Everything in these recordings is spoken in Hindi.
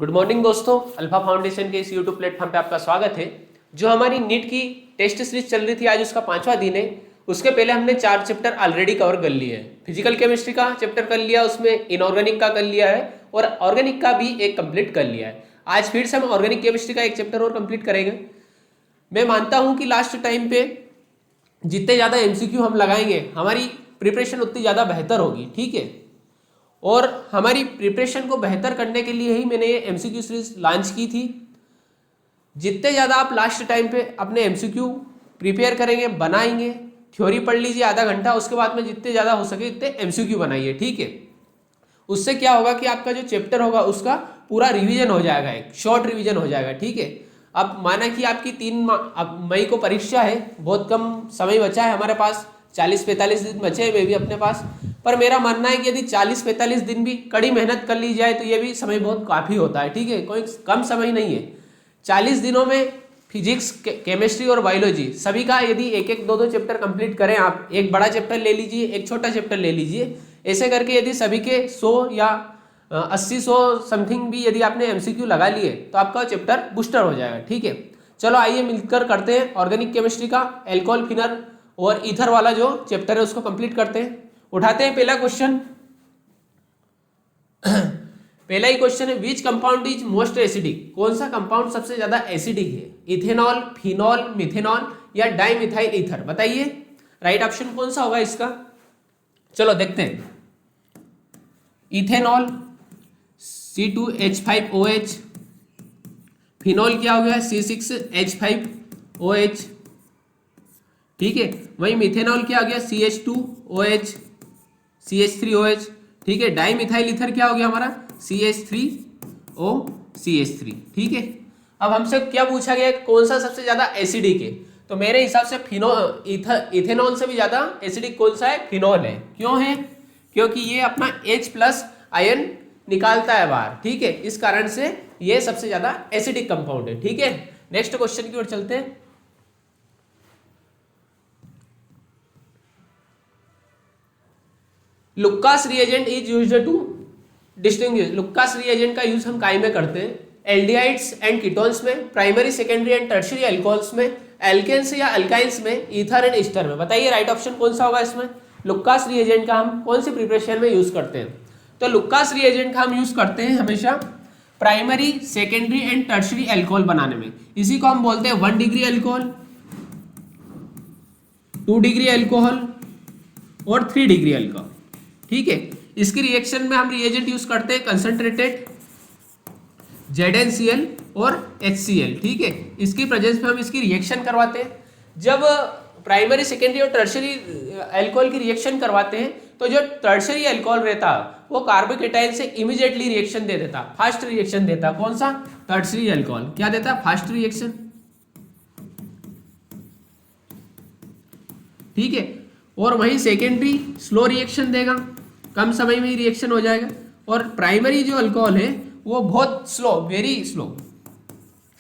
गुड मॉर्निंग दोस्तों, अल्फा फाउंडेशन के इस यूट्यूब प्लेटफॉर्म पे आपका स्वागत है। जो हमारी नीट की टेस्ट सीरीज चल रही थी, आज उसका 5वां दिन है। उसके पहले हमने 4 चैप्टर ऑलरेडी कवर कर लिए हैं। फिजिकल केमिस्ट्री का चैप्टर कर लिया, उसमें इनऑर्गेनिक का कर लिया है और ऑर्गेनिक का भी एक कंप्लीट कर लिया है। आज फिर से हम ऑर्गेनिक केमिस्ट्री का एक चैप्टर और कंप्लीट करेंगे। मैं मानता हूँ कि लास्ट टाइम पे जितने ज़्यादा एमसीक्यू हम लगाएंगे, हमारी प्रिपरेशन उतनी ज़्यादा बेहतर होगी। ठीक है, और हमारी प्रिपरेशन को बेहतर करने के लिए ही मैंने ये एमसीक्यू सीरीज लॉन्च की थी। जितने ज़्यादा आप लास्ट टाइम पे अपने एमसीक्यू प्रिपेयर करेंगे, बनाएंगे, थ्योरी पढ़ लीजिए आधा घंटा, उसके बाद में जितने ज़्यादा हो सके इतने एमसीक्यू बनाइए। ठीक है, उससे क्या होगा कि आपका जो चैप्टर होगा उसका पूरा रिवीजन हो जाएगा, एक शॉर्ट रिवीजन हो जाएगा। ठीक है, अब माना कि आपकी 3 मई को परीक्षा है, बहुत कम समय बचा है हमारे पास, 40-45 दिन बचे हैं मे भी अपने पास। पर मेरा मानना है कि यदि 40-45 दिन भी कड़ी मेहनत कर ली जाए तो ये भी समय बहुत काफ़ी होता है। ठीक है, कोई कम समय नहीं है। 40 दिनों में फिजिक्स, केमिस्ट्री और बायोलॉजी सभी का यदि एक एक 2-2 चैप्टर कंप्लीट करें, आप एक बड़ा चैप्टर ले लीजिए, एक छोटा चैप्टर ले लीजिए, ऐसे करके यदि सभी के 100 या 80-100 समथिंग भी यदि आपने एमसीक्यू लगा लिए तो आपका चैप्टर बूस्टर हो जाएगा। ठीक है, चलो आइए मिलकर करते हैं ऑर्गेनिक केमिस्ट्री का एल्कोहल, फिनल और ईथर वाला जो चैप्टर है उसको कंप्लीट करते हैं। उठाते हैं पहला क्वेश्चन। पहला ही क्वेश्चन है, which compound is most acidic? कौन सा कंपाउंड सबसे ज्यादा एसिडिक है? इथेनॉल, फिनॉल, मिथेनॉल या डाइमिथाइल ईथर? बताइए राइट ऑप्शन कौन सा होगा इसका। चलो देखते हैं। इथेनॉल C2H5OH, फिनॉल क्या हो गया C6H5OH। ठीक है, वही मिथेनॉल क्या हो गया CH2OH, CH3OH। ठीक है, डाइमिथाइल ईथर क्या हो गया हमारा CH3OCH3। ठीक है, अब हमसे क्या पूछा गया कौन सा सबसे ज्यादा एसिडिक है, तो मेरे हिसाब से इथेनॉल से भी ज्यादा एसिडिक कौन सा है? फिनॉल है। क्यों है? क्योंकि ये अपना H+ आयन निकालता है बाहर। ठीक है, इस कारण से ये सबसे ज्यादा एसिडिक कंपाउंड है। ठीक है, नेक्स्ट क्वेश्चन की ओर चलते हैं। Lucas reagent is used to distinguish. Lucas reagent का यूज हम काय में करते हैं? एल्डिहाइड्स एंड कीटोन्स में, primary, secondary and tertiary alcohols में, एल्केन्स या अल्काइंस में, ईथर एंड ईस्टर में। बताइए राइट ऑप्शन कौन सा होगा इसमें? लुक्कास रिएजेंट का हम कौन सी प्रिपरेशन में यूज करते हैं? तो लुक्कास रिएजेंट का हम यूज करते हैं हमेशा primary, secondary and tertiary alcohol बनाने में। इसी को हम बोलते हैं 1 डिग्री अल्कोहल, 2 डिग्री अल्कोहल और 3 डिग्री अल्कोहल। ठीक है, इसकी रिएक्शन में हम रिएजेंट यूज करते हैं कंसंट्रेटेड ZnCl और HCl। ठीक है, इसकी प्रेजेंस में हम इसकी रिएक्शन करवाते हैं। जब प्राइमरी, सेकेंडरी और टर्शियरी अल्कोहल की रिएक्शन करवाते हैं तो जो टर्शियरी अल्कोहल रहता वो कार्बोकेटाइन से इमीडिएटली रिएक्शन दे देता, फास्ट रिएक्शन देता। कौन सा? टर्शियरी अल्कोहल क्या देता? Fast reaction. ठीक है, और वही सेकेंडरी स्लो रिएक्शन देगा, कम समय में ही रिएक्शन हो जाएगा। और प्राइमरी जो अल्कोहल है वो बहुत स्लो, वेरी स्लो,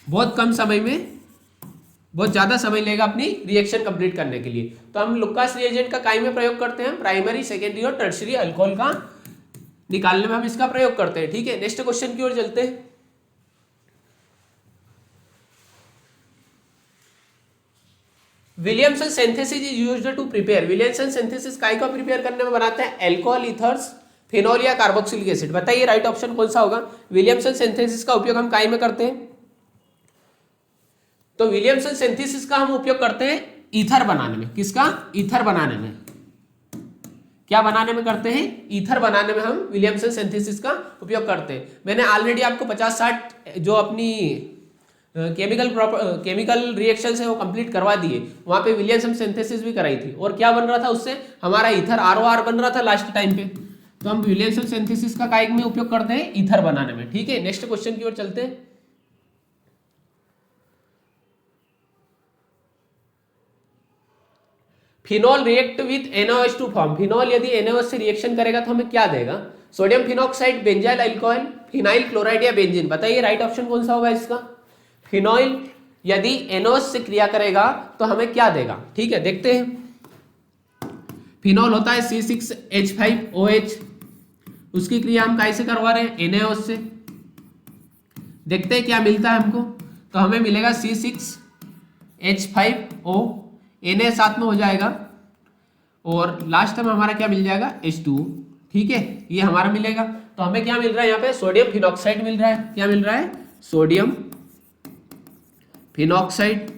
बहुत कम समय में, बहुत ज्यादा समय लेगा अपनी रिएक्शन कंप्लीट करने के लिए। तो हम लुक्कास रिएजेंट का काय में प्रयोग करते हैं? प्राइमरी, सेकेंडरी और टर्शियरी अल्कोहल का निकालने में हम इसका प्रयोग करते हैं। ठीक है, नेक्स्ट क्वेश्चन की ओर चलते हैं। Williamson synthesis is used to prepare. Williamson synthesis काय को प्रिपेयर करने में बनाते हैं? अल्कोहल, ईथर्स, फिनॉल या कार्बोक्सिलिक एसिड। बताइए राइट ऑप्शन कौन सा होगा? विलियमसन सिंथेसिस का उपयोग हम काय में करते हैं? तो विलियमसन सिंथेसिस का हम उपयोग करते हैं ईथर बनाने में। किसका? ईथर बनाने में। क्या बनाने में करते हैं? ईथर बनाने में हम विलियमसन सिंथेसिस का उपयोग करते हैं। मैंने ऑलरेडी आपको 50-60 जो अपनी केमिकल रिएक्शन है वो कंप्लीट करवा दिए। वहां पे विलियमसन सिंथेसिस भी कराई थी और क्या बन रहा था उससे? हमारा ईथर ROR बन रहा था लास्ट टाइम पे। तो हम विलियमसन सिंथेसिस का काय में उपयोग करते हैं? ईथर बनाने में। ठीक है, नेक्स्ट क्वेश्चन की ओर चलते हैं। Phenol react with NaOH to form. Phenol यदि NaOH से रिएक्शन करेगा तो हमें क्या देगा? Sodium phenoxide, benzyl alcohol, phenyl chloride या बेंजीन। बताइए राइट ऑप्शन कौन सा होगा इसका? फिनॉल यदि NaOH से क्रिया करेगा तो हमें क्या देगा? ठीक है, देखते हैं। फिनॉल होता है C6H5OH, उसकी क्रिया हम कैसे करवा रहे हैं? NaOH से। देखते हैं क्या मिलता है हमको। तो हमें मिलेगा C6H5O, Na साथ में हो जाएगा और लास्ट में हमारा क्या मिल जाएगा H2। ठीक है, ये हमारा मिलेगा। तो हमें क्या मिल रहा है यहाँ पे, सोडियम फिनॉक्साइड मिल रहा है। क्या मिल रहा है, सोडियम फिनॉक्साइड।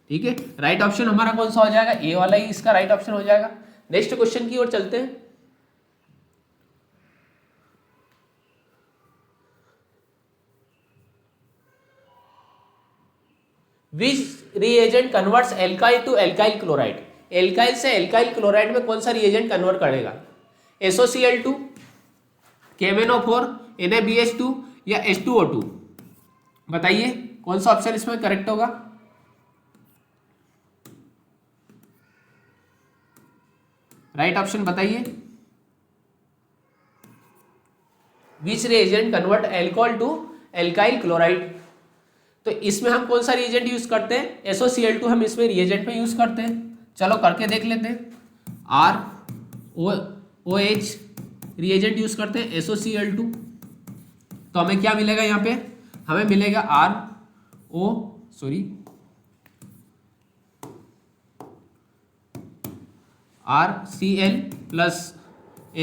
ठीक है, राइट ऑप्शन हमारा कौन सा हो जाएगा, ए वाला ही इसका राइट ऑप्शन हो जाएगा। नेक्स्ट क्वेश्चन की ओर चलते हैं। Which reagent converts alkyl to alkyl chloride. Alkyl से एल्काइल क्लोराइड में कौन सा रिएजेंट कन्वर्ट करेगा, SOCl2, KMnO4, NaBH2 या H2O2। बताइए कौन सा ऑप्शन इसमें करेक्ट होगा। राइट ऑप्शन बताइए। Which reagent convert alcohol to alkyl chloride. तो इसमें हम कौन सा रिएजेंट यूज करते हैं, SOCl2 हम इसमें रिएजेंट में यूज करते हैं। चलो करके देख लेते हैं। ROOH रिएजेंट यूज करते हैं SOCl2। तो हमें क्या मिलेगा यहाँ पे, हमें मिलेगा RCl प्लस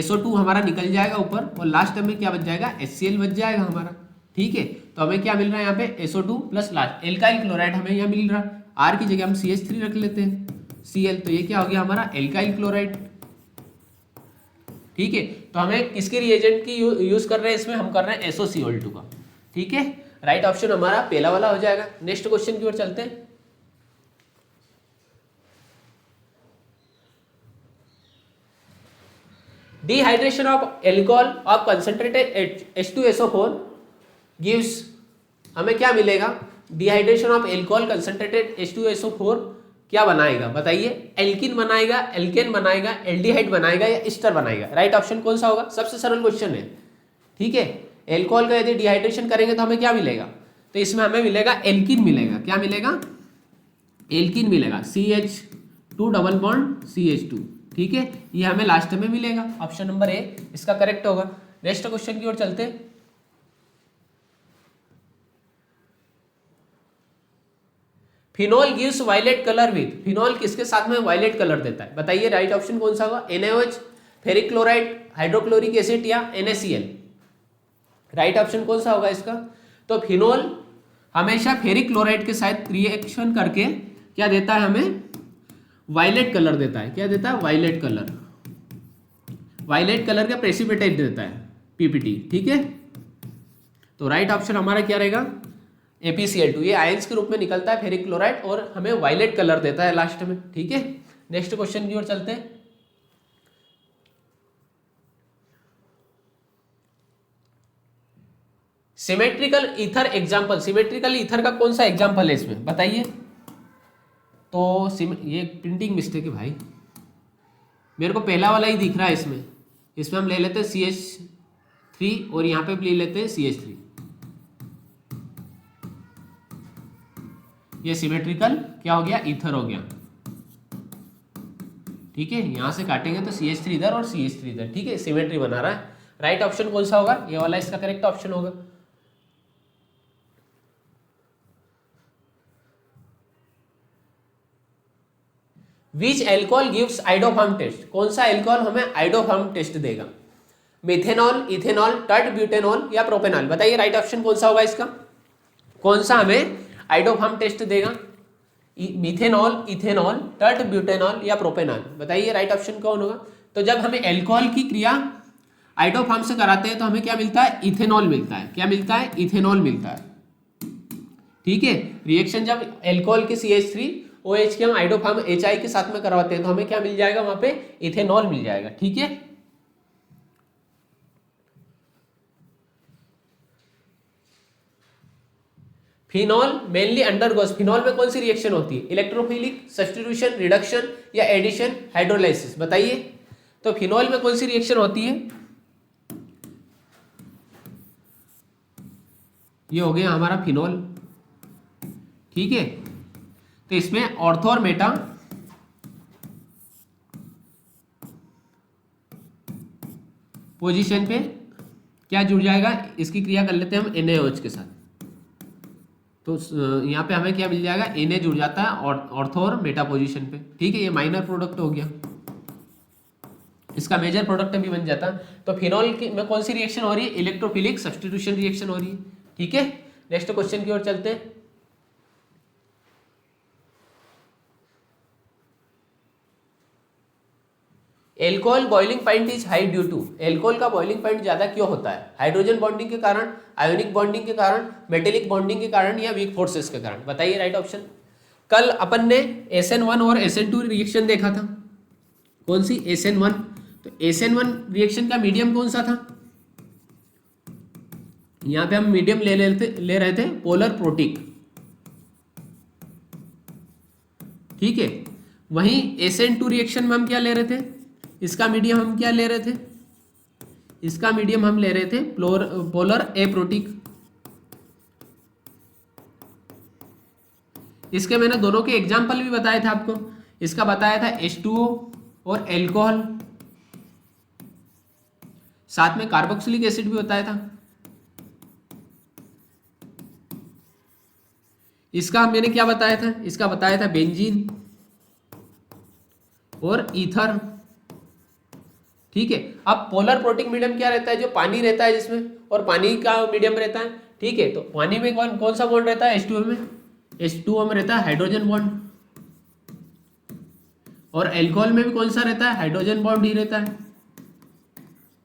SO2 हमारा निकल जाएगा ऊपर और लास्ट में क्या बच जाएगा, HCl बच जाएगा हमारा। ठीक है, तो हमें क्या मिल रहा है यहाँ पे, SO2 plus last alkyl chloride हमें यहाँ मिल रहा है। R की जगह हम CH3 रख लेते हैं, Cl, तो ये क्या हो गया हमारा एल्काइल क्लोराइड। ठीक है, तो हमें किसके रिएजेंट की यूज कर रहे हैं, इसमें हम कर रहे हैं SOCl2 का। ठीक है, राइट ऑप्शन हमारा पहला वाला हो जाएगा। नेक्स्ट क्वेश्चन की ओर चलते हैं। Dehydration of alcohol of concentrated H2SO4 gives, हमें क्या मिलेगा, dehydration of alcohol concentrated H2SO4 क्या बनाएगा, बताइए। एल्किन बनाएगा, एल्केन बनाएगा, एल्डिहाइड बनाएगा या एस्टर बनाएगा। राइट ऑप्शन कौन सा होगा, सबसे सरल क्वेश्चन है। ठीक है, एल्कोहल का यदि डिहाइड्रेशन करेंगे तो हमें क्या मिलेगा, तो इसमें हमें मिलेगा एल्किन मिलेगा। क्या मिलेगा, एल्किन मिलेगा, CH2 डबल बॉन्ड CH2। ठीक है, ये हमें लास्ट में मिलेगा। ऑप्शन नंबर ए इसका करेक्ट होगा। नेक्स्ट क्वेश्चन की ओर चलते हैं। Phenol gives violet colour with, phenol किसके साथ में वायलेट कलर देता है, बताइए। राइट ऑप्शन कौन सा होगा, NaOH, ferric chloride, hydrochloric acid या NaCl। राइट ऑप्शन कौन सा होगा इसका, तो फिनॉल हमेशा फेरिक क्लोराइड के साथ रिएक्शन करके क्या देता है, हमें वायलेट कलर देता है। क्या देता है, वायलेट कलर। वायलेट कलर का प्रेसिपिटेट देता है, PPT। ठीक है, तो राइट ऑप्शन हमारा क्या रहेगा, ApCl2। ये आयंस के रूप में निकलता है फेरिक क्लोराइड और हमें वायलेट कलर देता है लास्ट में। ठीक है, नेक्स्ट क्वेश्चन की ओर चलते हैं। Symmetrical ether example, symmetrical ether का कौन सा एग्जाम्पल है इसमें, बताइए। तो ये प्रिंटिंग मिस्टेक है भाई, मेरे को पहला वाला ही दिख रहा है इसमें। इसमें हम ले लेते हैं CH3 और यहाँ पे ले लेते हैं CH3। ये सिमेट्रिकल क्या हो गया, ईथर हो गया। ठीक है, यहां से काटेंगे तो CH3 इधर और CH3 इधर। ठीक है, सिमेट्री बना रहा है। राइट ऑप्शन कौन सा होगा, ये वाला इसका करेक्ट ऑप्शन होगा। विच एल्कोहल गिव्स आइडोफार्म टेस्ट, कौन सा एल्कोहल हमें आइडोफार्म टेस्ट देगा, मिथेनॉल, इथेनॉल, टर्ट ब्यूटेनॉल या प्रोपेनॉल। बताइए राइट ऑप्शन कौन सा होगा इसका, कौन सा हमें आइडोफार्म टेस्ट देगा, मिथेनॉल, इथेनॉल, टर्ट ब्यूटेनॉल या प्रोपेनॉल। बताइए राइट ऑप्शन कौन होगा। तो जब हमें एल्कोहल की क्रिया आइडोफार्म से कराते हैं तो हमें क्या मिलता है, इथेनॉल मिलता है। क्या मिलता है, इथेनॉल मिलता है। ठीक है, रिएक्शन जब एल्कोहल के CH3OH के हम आइडोफार्म HI के साथ में करवाते हैं तो हमें क्या मिल जाएगा, वहां पे इथेनॉल मिल जाएगा। ठीक है, फिनॉल मेनली अंडरगोस, फिनॉल में कौन सी रिएक्शन होती है, इलेक्ट्रोफिलिक, सब्स्टिट्यूशन, रिडक्शन या एडिशन, हाइड्रोलाइसिस। बताइए, तो फिनॉल में कौन सी रिएक्शन होती है, ये हो गया हमारा फिनॉल। ठीक है, तो इसमें ऑर्थो और मेटा पोजीशन पे क्या जुड़ जाएगा, इसकी क्रिया कर लेते हैं हम NaOH के साथ। तो यहाँ पे हमें क्या मिल जाएगा, Na जुड़ जाता है और ऑर्थो और मेटा पोजीशन पे, ठीक है। ये माइनर प्रोडक्ट हो गया, इसका मेजर प्रोडक्ट भी बन जाता। तो फिनॉल में कौन सी रिएक्शन हो रही है, इलेक्ट्रोफिलिक सब्स्टिट्यूशन रिएक्शन हो रही है, ठीक है। नेक्स्ट क्वेश्चन की ओर चलते हैं। Alcohol boiling point is high due to, alcohol का बॉइलिंग पॉइंट ज्यादा क्यों होता है, हाइड्रोजन बॉन्डिंग के कारण, आयोनिक बॉन्डिंग के कारण, मेटेलिक बॉन्डिंग के कारण, या वीक फोर्सेस के कारण, बताइए राइट ऑप्शन। कल अपन ने SN1 और SN2 रिएक्शन देखा था, कौन सी, SN1। तो SN1 रिएक्शन का मीडियम कौन सा था, यहां पे हम मीडियम ले रहे थे पोलर प्रोटिक, ठीक है। वहीं SN2 रिएक्शन में हम क्या ले रहे थे, इसका मीडियम हम क्या ले रहे थे, इसका मीडियम हम ले रहे थे पोलर एप्रोटिक। इसके मैंने दोनों के एग्जाम्पल भी बताए थे आपको, इसका बताया था H2O और एल्कोहल, साथ में कार्बोक्सिलिक एसिड भी बताया था। इसका मैंने क्या बताया था, इसका बताया था बेंजीन और ईथर, ठीक है। अब पोलर प्रोटिक मीडियम क्या रहता है, जो पानी रहता है जिसमें, और पानी का मीडियम रहता है, ठीक है। तो पानी में कौन कौन सा बॉन्ड रहता है, H2O में, H2O में रहता है हाइड्रोजन बॉन्ड, और एल्कोहल में भी कौन सा रहता है, हाइड्रोजन बॉन्ड ही रहता है,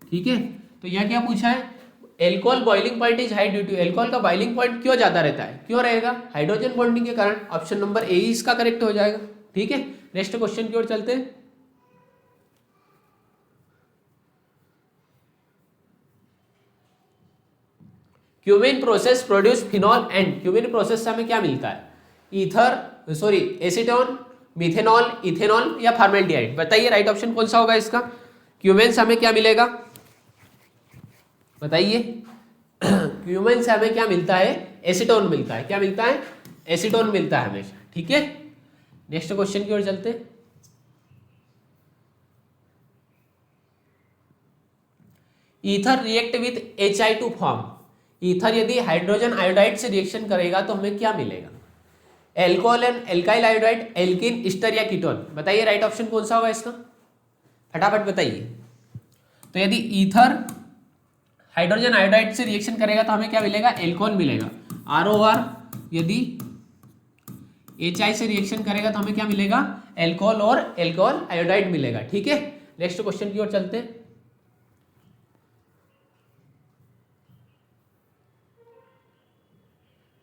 ठीक है। तो यह क्या पूछा है, alcohol boiling point is high due to, alcohol का बॉइलिंग पॉइंट क्यों ज्यादा रहता है, क्यों रहेगा, हाइड्रोजन बॉन्डिंग के कारण। ऑप्शन नंबर ए इसका करेक्ट हो जाएगा, ठीक है। नेक्स्ट क्वेश्चन की ओर चलते हैं। Cumin process produce phenol and, cumin process से हमें क्या मिलता है, ether sorry acetone, methanol, ethanol या फॉर्मेल्डिहाइड, बताइए राइट ऑप्शन कौन सा होगा इसका। क्यूमेन से हमें क्या मिलेगा, बताइए। क्यूमेन से हमें क्या मिलता है, एसीटोन मिलता है, क्या मिलता है, एसीटोन मिलता है हमेशा, ठीक है। नेक्स्ट क्वेश्चन की ओर चलते हैं। Ether react with Hi2 form, ether यदि हाइड्रोजन आयोडाइड से रिएक्शन करेगा तो हमें क्या मिलेगा, alcohol and alkyl iodide, alkene, ester या कीटोन, बताइए राइट ऑप्शन कौन सा होगा इसका, फटाफट बताइए। तो यदि ईथर हाइड्रोजन आयोडाइड से रिएक्शन करेगा तो हमें क्या मिलेगा, एल्कोहल मिलेगा, ROR। यदि HI से रिएक्शन करेगा तो हमें क्या मिलेगा, एल्कोहल और एल्कोहल आयोडाइड मिलेगा, ठीक है। नेक्स्ट क्वेश्चन की ओर चलते हैं।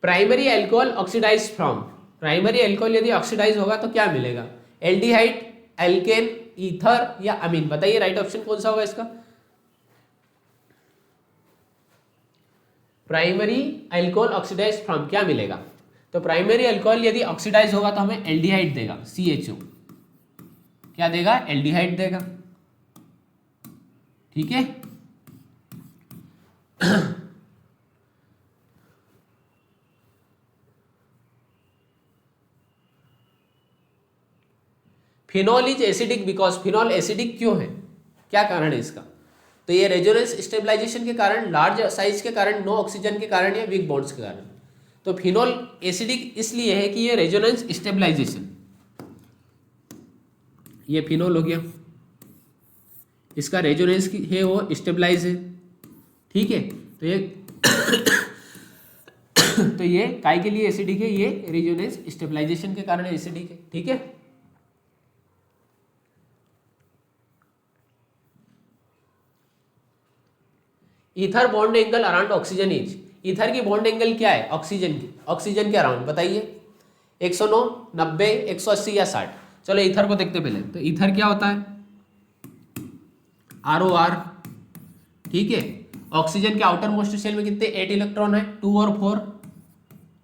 Primary alcohol oxidise from, primary alcohol यदि ऑक्सीडाइज होगा तो क्या मिलेगा, एल्डिहाइड, एल्केन, ईथर या अमीन, बताइए राइट ऑप्शन कौन सा होगा इसका। प्राइमरी एल्कोहल ऑक्सीडाइज फ्रॉम क्या मिलेगा, तो प्राइमरी एल्कोहल यदि ऑक्सीडाइज होगा तो हमें एल्डिहाइड देगा, CHO, क्या देगा, एल्डिहाइड देगा, ठीक है। Phenol is acidic because, phenol acidic क्यों है, क्या कारण है इसका, तो ये रेजोनेंस स्टेबलाइजेशन के कारण, लार्ज साइज के कारण, नो ऑक्सीजन के कारण या वीक बॉन्ड्स के कारण। तो फिनॉल एसिडिक इसलिए है कि ये रेजोनेंस स्टेबलाइजेशन, ये फिनॉल हो गया, इसका रेजोनेंस है वो स्टेबलाइज है, ठीक है। तो ये तो ये काय के लिए एसिडिक है, ये रेजोनेंस स्टेबलाइजेशन के कारण एसिडिक है, ठीक है। Ether bond angle around oxygen is, ether की बॉन्ड एंगल क्या है, ऑक्सीजन के अराउंड, बताइए। 109, 90, 180 या 60, चलो ईथर को देखते पहले। तो ईथर क्या होता है, ROR, ठीक है। ऑक्सीजन के आउटर मोस्ट शेल में कितने 8 इलेक्ट्रॉन है, 2 और 4,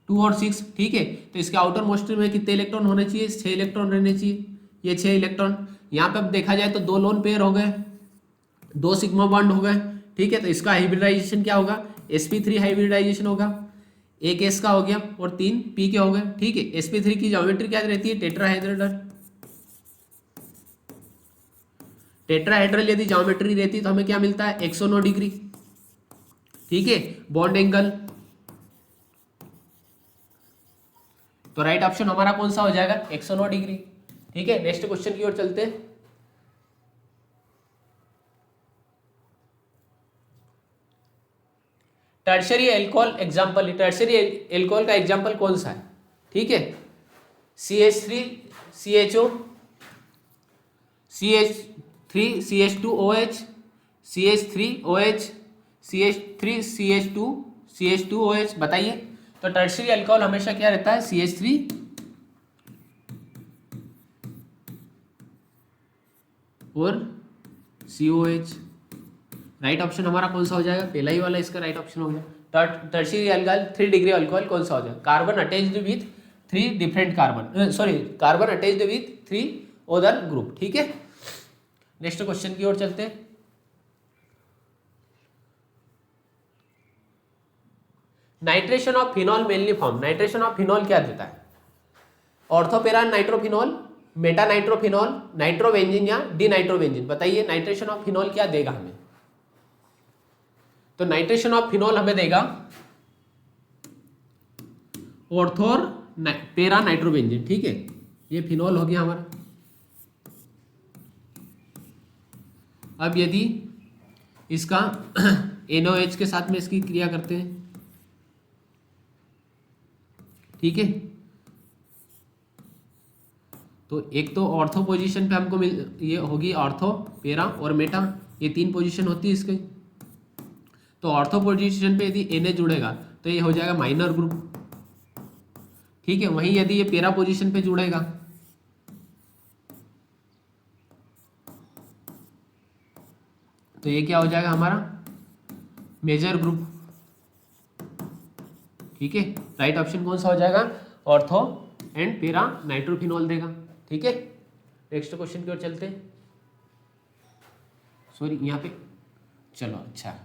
2 और 6, ठीक है। तो इसके आउटर मोस्ट में कितने इलेक्ट्रॉन होने चाहिए, 6 इलेक्ट्रॉन रहने चाहिए, ये 6 इलेक्ट्रॉन। यहाँ पे अब देखा जाए तो 2 लोन पेयर हो गए, 2 सिग्मा बॉन्ड हो गए, ठीक है। तो इसका हाइब्रिडाइजेशन क्या होगा, sp3 हाइब्रिडाइजेशन होगा, एक s का हो गया और 3 p के हो गए, ठीक है। sp3 की ज्योमेट्री क्या रहती है, टेट्राहेड्रल, टेट्राहेड्रल यदि ज्योमेट्री रहती है तो हमें क्या मिलता है, 109 डिग्री, ठीक है, बॉन्ड एंगल। तो राइट ऑप्शन हमारा कौन सा हो जाएगा, 109 डिग्री। ठीक है, नेक्स्ट क्वेश्चन की ओर चलते हैं। Tertiary alcohol example, tertiary alcohol का एग्जाम्पल कौन सा है? ठीक है, CH3 CHO, CH3 CH2OH, CH3OH, CH3 CH2 CH2OH। बताइए, तो टर्शरी अल्कोहल हमेशा क्या रहता है, CH3 और COH। राइट ऑप्शन हमारा कौन सा हो जाएगा, पहला ही वाला इसका राइट ऑप्शन हो गया। टर्शरी अल्कोहल 3 डिग्री अल्कोहल कौन सा हो जाएगा, carbon attached with 3 different carbon, sorry carbon attached with 3 other group. ठीक है, नेक्स्ट क्वेश्चन की ओर चलते हैं। Nitration of phenol mainly form, nitration of phenol क्या देता है, ऑर्थोपेरान नाइट्रोफिनॉल, मेटा नाइट्रोफिनॉल, नाइट्रोबेंजीन या डी नाइट्रोबेंजीन। बताइए नाइट्रेशन ऑफ फिनॉल क्या देगा हमें, तो नाइट्रेशन ऑफ फिनॉल हमें देगा ऑर्थोर पेरा नाइट्रोबेंजीन। ठीक है, ये फिनॉल हो गया हमारा। अब यदि इसका NOH के साथ में इसकी क्रिया करते हैं, ठीक है, तो एक तो ऑर्थो पोजीशन पे हमको ये होगी ऑर्थो, पेरा और मेटा, ये 3 पोजीशन होती है इसकी। तो ऑर्थो पोजीशन पे यदि Na जुड़ेगा तो ये हो जाएगा माइनर ग्रुप। ठीक है, वहीं यदि ये पेरा पोजीशन पे जुड़ेगा तो ये क्या हो जाएगा हमारा मेजर ग्रुप। ठीक है, राइट ऑप्शन कौन सा हो जाएगा, ऑर्थो एंड पेरा नाइट्रोफिनॉल देगा। ठीक है, नेक्स्ट क्वेश्चन की ओर चलते हैं। सॉरी यहाँ पे, चलो अच्छा,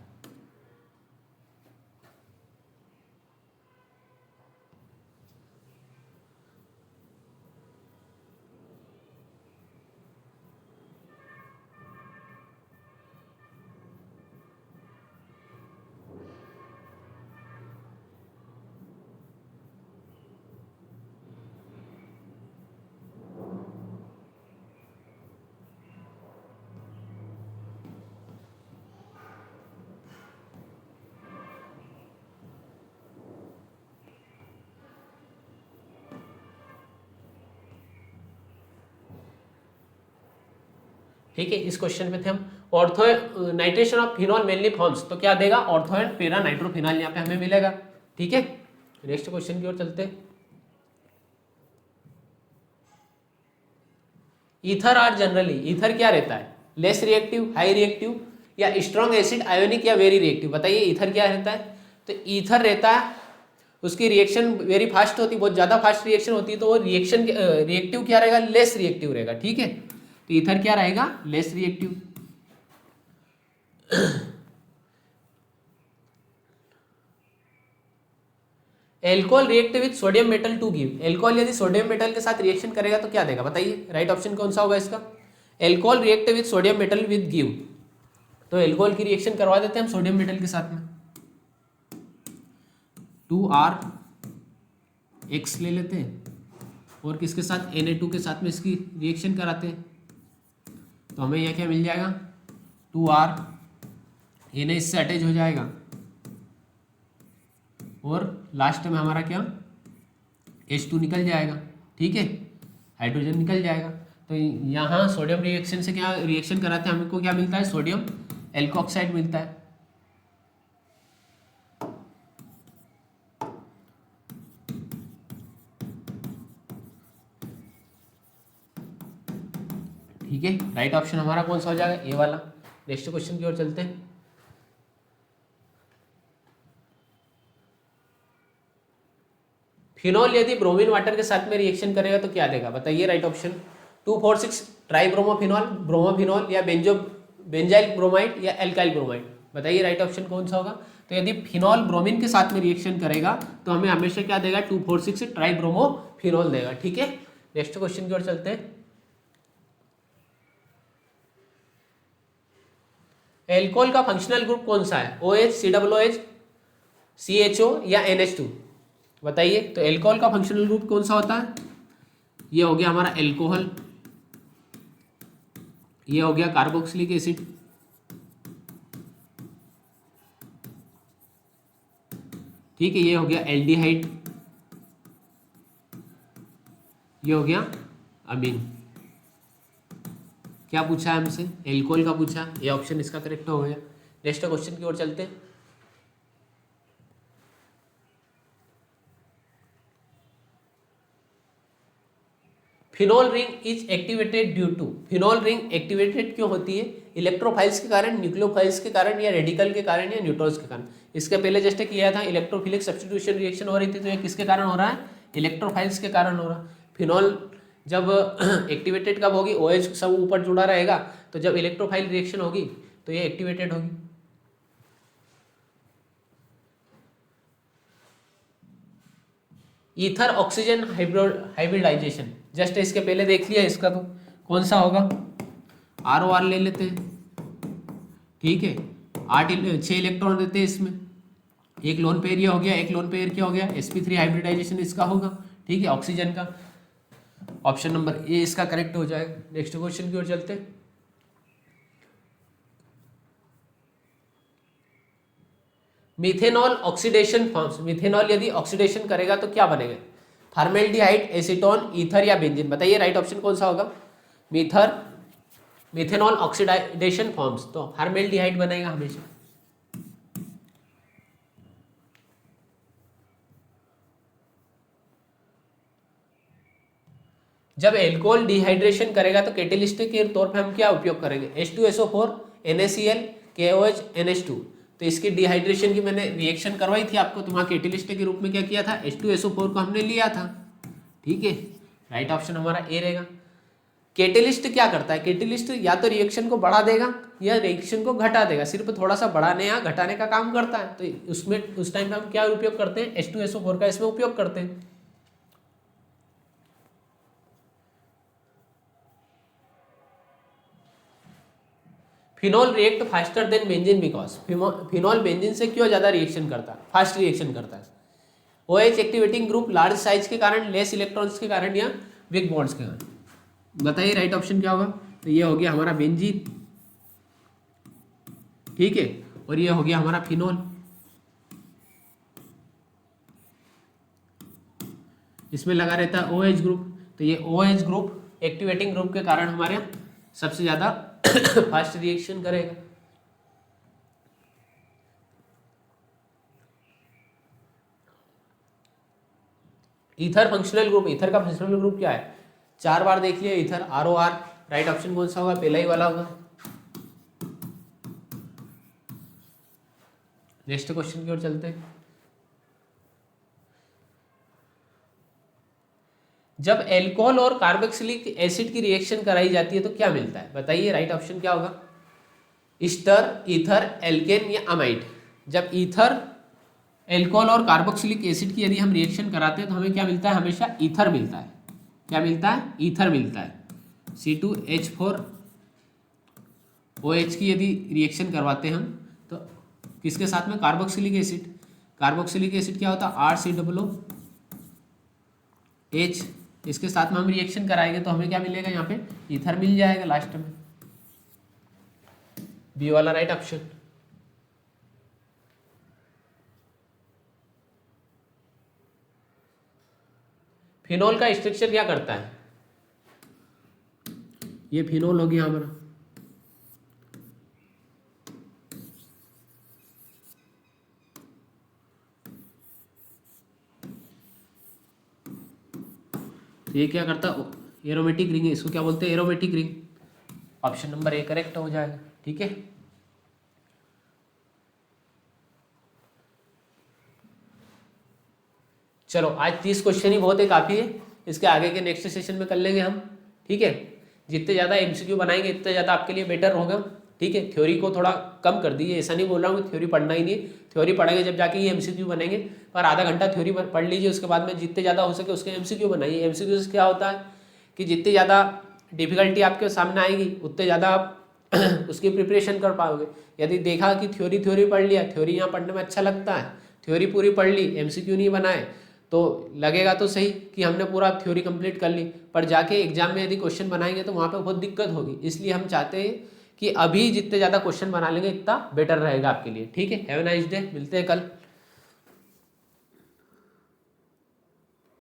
ठीक है, इस क्वेश्चन में थे हम। Ortho nitration of phenol mainly forms, तो क्या देगा, ऑर्थो एंड पेरा नाइट्रोफिनॉल यहाँ पे हमें मिलेगा। ठीक है, नेक्स्ट क्वेश्चन की ओर चलते हैं। ईथर आर जनरली, ईथर क्या रहता है, लेस रिएक्टिव, हाई रिएक्टिव या स्ट्रॉन्ग एसिड, आयोनिक या वेरी रिएक्टिव। बताइए ईथर क्या रहता है, तो ईथर रहता है, उसकी रिएक्शन वेरी फास्ट होती है, बहुत ज़्यादा फास्ट रिएक्शन होती है, तो वो रिएक्शन रिएक्टिव क्या रहेगा, लेस रिएक्टिव रहेगा। ठीक है, तो ईथर क्या रहेगा, less reactive. Alcohol react with sodium metal to give, alcohol यदि सोडियम मेटल के साथ रिएक्शन करेगा तो क्या देगा, बताइए राइट ऑप्शन कौन सा होगा इसका, alcohol react with sodium metal with give. तो एल्कोहल की रिएक्शन करवा देते हैं हम सोडियम मेटल के साथ में, 2RX ले लेते हैं और किसके साथ, Na2 के साथ में इसकी रिएक्शन कराते हैं, तो हमें यह क्या मिल जाएगा, 2R, Na इससे अटैच हो जाएगा और लास्ट में हमारा क्या, H2 निकल जाएगा। ठीक है, हाइड्रोजन निकल जाएगा। तो यहाँ सोडियम रिएक्शन से क्या रिएक्शन कराते हैं, हमको क्या मिलता है, सोडियम एल्कोक्साइड मिलता है। ठीक है, राइट ऑप्शन हमारा कौन सा हो जाएगा, ए वाला। नेक्स्ट क्वेश्चन की ओर चलते हैं। फिनॉल यदि ब्रोमीन वाटर के साथ में रिएक्शन करेगा तो क्या देगा, बताइए राइट ऑप्शन, 2,4,6 ट्राइब्रोमोफिनॉल, ब्रोमोफिनॉल या बेंजाइल ब्रोमाइड या एल्काइल ब्रोमाइड। बताइए राइट ऑप्शन कौन सा होगा। तो यदि फिनॉल ब्रोमीन के साथ में रिएक्शन करेगा तो हमें हमेशा क्या देगा, 2,4,6 ट्राइब्रोमोफिनॉल देगा। ठीक है, नेक्स्ट क्वेश्चन की ओर चलते हैं। एल्कोहल का फंक्शनल ग्रुप कौन सा है, OH, COOH, CHO या NH2? बताइए। तो एल्कोहल का फंक्शनल ग्रुप कौन सा होता है? ये हो गया हमारा एल्कोहल, ये हो गया कार्बोक्सिलिक एसिड, ठीक है, ये हो गया एल्डिहाइड, ये हो गया अमीन। क्या पूछा है हमसे? एल्कोहल का पूछा, ये ऑप्शन इसका करेक्ट हो गया। नेक्स्ट क्वेश्चन की ओर चलते हैं। Phenol ring is activated due to, phenol ring activated क्यों होती है? इलेक्ट्रोफाइल्स के कारण, न्यूक्लियोफाइल्स के कारण, या रेडिकल के कारण, या न्यूट्रॉन्स के कारण। इसके पहले जस्ट किया था, इलेक्ट्रोफिलिक सब्स्टिट्यूशन रिएक्शन हो रही थी, तो ये किसके कारण हो रहा है? इलेक्ट्रोफाइल्स के कारण हो रहा है। फिनोल जब एक्टिवेटेड कब होगी? OH सब ऊपर जुड़ा रहेगा, तो जब इलेक्ट्रोफाइल रिएक्शन होगी तो ये एक्टिवेटेड होगी। ईथर ऑक्सीजन हाइब्रिडाइजेशन, जस्ट इसके पहले देख लिया इसका, तो कौन सा होगा? ROR ले लेते हैं, ठीक है। 6 इलेक्ट्रॉन देते हैं इसमें, एक लोन पेयर ये हो गया, एक लोन पेयर क्या हो गया? sp3 हाइब्रिडाइजेशन इसका होगा, ठीक है, ऑक्सीजन का। ऑप्शन नंबर ए इसका करेक्ट हो जाएगा। नेक्स्ट क्वेश्चन की ओर चलते हैं। मिथेनॉल ऑक्सीडेशन फॉर्म्स, मिथेनॉल यदि ऑक्सीडेशन करेगा तो क्या बनेगा? फॉर्मेल्डिहाइड, एसीटोन, ईथर या बेंजीन? बताइए राइट ऑप्शन कौन सा होगा? मिथेनॉल ऑक्सीडेशन फॉर्म्स, तो फॉर्मेल्डिहाइड बनेगा हमेशा। जब एल्कोहल डिहाइड्रेशन करेगा तो कैटेलिस्ट के तौर पे हम क्या उपयोग करेंगे? H2SO4, NaCl, KOH, NH2। तो इसकी डिहाइड्रेशन की मैंने रिएक्शन करवाई थी आपको, तो वहाँ कैटेलिस्ट के रूप में क्या किया था? H2SO4 को हमने लिया था, ठीक है। राइट ऑप्शन हमारा ए रहेगा। कैटेलिस्ट क्या करता है? कैटेलिस्ट या तो रिएक्शन को बढ़ा देगा या रिएक्शन को घटा देगा, सिर्फ थोड़ा सा बढ़ाने या घटाने का काम करता है। तो उसमें उस टाइम पे हम क्या उपयोग करते हैं? H2SO4 का इसमें उपयोग करते हैं। Phenol react faster than benzene because, phenol benzene से क्यों ज्यादा रिएक्शन करता है? फास्ट रिएक्शन करता है। OH activating group large size के कारण, लेस इलेक्ट्रॉन्स के कारण, या वीक बॉन्ड्स के कारण? बताइए राइट ऑप्शन क्या होगा? तो ये हो गया हमारा बेंजीन, ठीक है, और ये हो गया हमारा फिनोल। इसमें लगा रहता है OH ग्रुप, तो ये OH ग्रुप एक्टिवेटिंग ग्रुप के कारण हमारे सबसे ज्यादा फास्ट रिएक्शन करेगा। ईथर फंक्शनल ग्रुप, ईथर का फंक्शनल ग्रुप क्या है? 4 बार देख लिया ईथर, ROR। राइट ऑप्शन कौन सा होगा? पहला ही वाला होगा। नेक्स्ट क्वेश्चन की ओर चलते हैं। जब एल्कोहल और कार्बोक्सिलिक एसिड की रिएक्शन कराई जाती है तो क्या मिलता है? बताइए राइट ऑप्शन क्या होगा? ईस्टर, ईथर, एल्केन या अमाइड? जब ईथर, एल्कोहल और कार्बोक्सिलिक एसिड की यदि हम रिएक्शन कराते हैं तो हमें क्या मिलता है? हमेशा ईथर मिलता है। क्या मिलता है? ईथर मिलता है। C2H4OH की यदि रिएक्शन करवाते हैं हम तो किसके साथ में? Carboxylic acid. कार्बोक्सिलिक एसिड क्या होता है? RCOOH, इसके साथ में हम रिएक्शन कराएंगे तो हमें क्या मिलेगा? यहाँ पे ईथर मिल जाएगा लास्ट में। बी वाला राइट ऑप्शन। फिनोल का स्ट्रक्चर क्या करता है? ये फिनोल हो गया हमारा, ये क्या करता है? एरोमेटिक रिंग है, इसको क्या बोलते हैं? Aromatic ring. Option number A correct हो जाएगा, ठीक है। चलो आज 30 क्वेश्चन ही बहुत है, काफ़ी है। इसके आगे के नेक्स्ट सेशन में कर लेंगे हम, ठीक है। जितने ज़्यादा MCQ बनाएंगे इतने ज़्यादा आपके लिए बेटर होगा, ठीक है। थ्योरी को थोड़ा कम कर दीजिए, ऐसा नहीं बोल रहा हूँ कि थ्योरी पढ़ना ही नहीं है, थ्योरी पढ़ेंगे जब जाके ये MCQ बनेंगे। पर आधा घंटा थ्योरी पढ़ लीजिए, उसके बाद में जितने ज़्यादा हो सके उसके MCQ बनाइए। MCQ से क्या होता है कि जितनी ज़्यादा डिफिकल्टी आपके सामने आएगी उतने ज़्यादा आप उसकी प्रिपरेशन कर पाओगे। यदि देखा कि थ्योरी पढ़ लिया, थ्योरी यहाँ पढ़ने में अच्छा लगता है थ्योरी पूरी पढ़ ली, एमसीक्यू नहीं बनाए तो लगेगा तो सही कि हमने पूरा थ्योरी कंप्लीट कर ली, पर जाके एग्जाम में यदि क्वेश्चन बनाएंगे तो वहाँ पे बहुत दिक्कत होगी। इसलिए हम चाहते हैं कि अभी जितने ज़्यादा क्वेश्चन बना लेंगे इतना बेटर रहेगा आपके लिए। ठीक है, हैव अ नाइस डे, मिलते हैं कल।